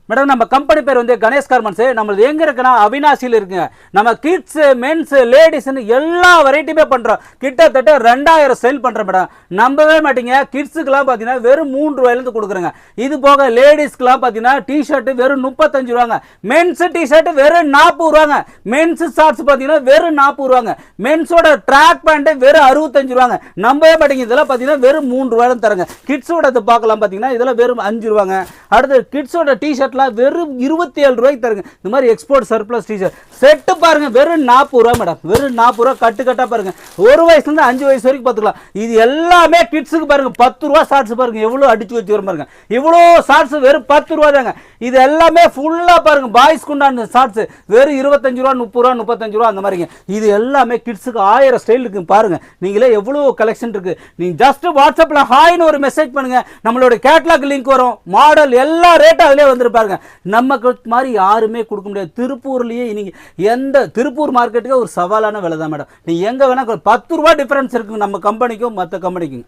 Madam நம்ம company பேர் வந்து கணேஷ் கார்மெண்ட்ஸ். நம்மளது எங்க இருக்குன்னா அவினாசியில் இருக்குங்க. நம்ம கிட்ஸ், மென்ஸ், லேடிஸ்ன்னு எல்லா வெரைட்டியுமே பண்றோம். கிட்டத்தட்ட 2000 சேல் பண்றோம் மேடம். நம்பவே மாட்டீங்க. கிட்ஸுக்குலாம் பார்த்தீங்கன்னா வெறும் 3 ரூபாயிலேருந்து கொடுக்குறேங்க. இது போக லேடிஸ்க்குலாம் பார்த்தீங்கன்னா டிஷர்ட் வெறும் 35 ரூபாங்க. மென்ஸ் டிஷர்ட் வெறும் 40 ரூபாங்க. மென்ஸ் ஷார்ட்ஸ் பார்த்தீங்கன்னா வெறும் 40 ரூபாங்க. மென்ஸோட ட்ராக் பேண்ட் வெறும் 65 ரூபாங்க. நம்பவே மாட்டீங்க. இதெல்லாம் பார்த்தீங்கன்னா வெறும் 3 ரூபாயிலும் தரங்க. கிட்ஸோட பார்க்கலாம் பார்த்தீங்கன்னா இதெல்லாம் வெறும் 5 ரூபாங்க. அடுத்து கிட்ஸோட டிஷர்ட் வெறும் 27 ரூபாய்க்கு தருங்க. இந்த மாதிரி எக்ஸ்போர்ட் சர்ப்ளஸ் டீஷர்ட் செட்டு பாருங்க வெறும் 40 ரூபாய் மேடம். வெறும் 40 ரூபாய் கட்டு கட்டா பாருங்க. 1 வயசுல இருந்து 5 வயசு வரைக்கும் பார்த்துக்கலாம். இது எல்லாமே கிட்ஸுக்கு பாருங்க. 10 ரூபாய் ஷார்ட்ஸ் பாருங்க எவ்வளவு அடிச்சு வச்சு வரும் பாருங்க. இவ்வளோ ஷார்ட்ஸ் வெறும் 10 ரூபாய் தாங்க. இது எல்லாமே ஃபுல்லா பாருங்க பாய்ஸ்க்கு உண்டான ஷார்ட்ஸ் வெறும் 25 ரூபாய், 30 ரூபாய், 35 ரூபாய் அந்த மாதிரிங்க. இது எல்லாமே கிட்ஸுக்கு 1000 ஸ்டைல் இருக்கு பாருங்க. நீங்களே எவ்வளவு கலெக்ஷன் இருக்கு. நீங்க ஜஸ்ட் வாட்ஸ்அப்ல ஹாய்னு ஒரு மெசேஜ் பண்ணுங்க. நம்மளோட கேட்லாக் லிங்க் வரும். மாடல் எல்லா ரேட்டும் அதிலே வந்துருப்பாங்க. நமக்கு மாதிரி யாருமே கொடுக்க முடியாது. திருப்பூர்லயே நீங்க எந்த திருப்பூர் மார்க்கெட்டுக்கு ஒரு சவாலான விலை தான் மேடம். நீ எங்க வேணா 10 ரூபாய் டிஃபரன்ஸ் இருக்கு நம்ம கம்பெனிக்கும் மற்ற கம்பெனிக்கும்.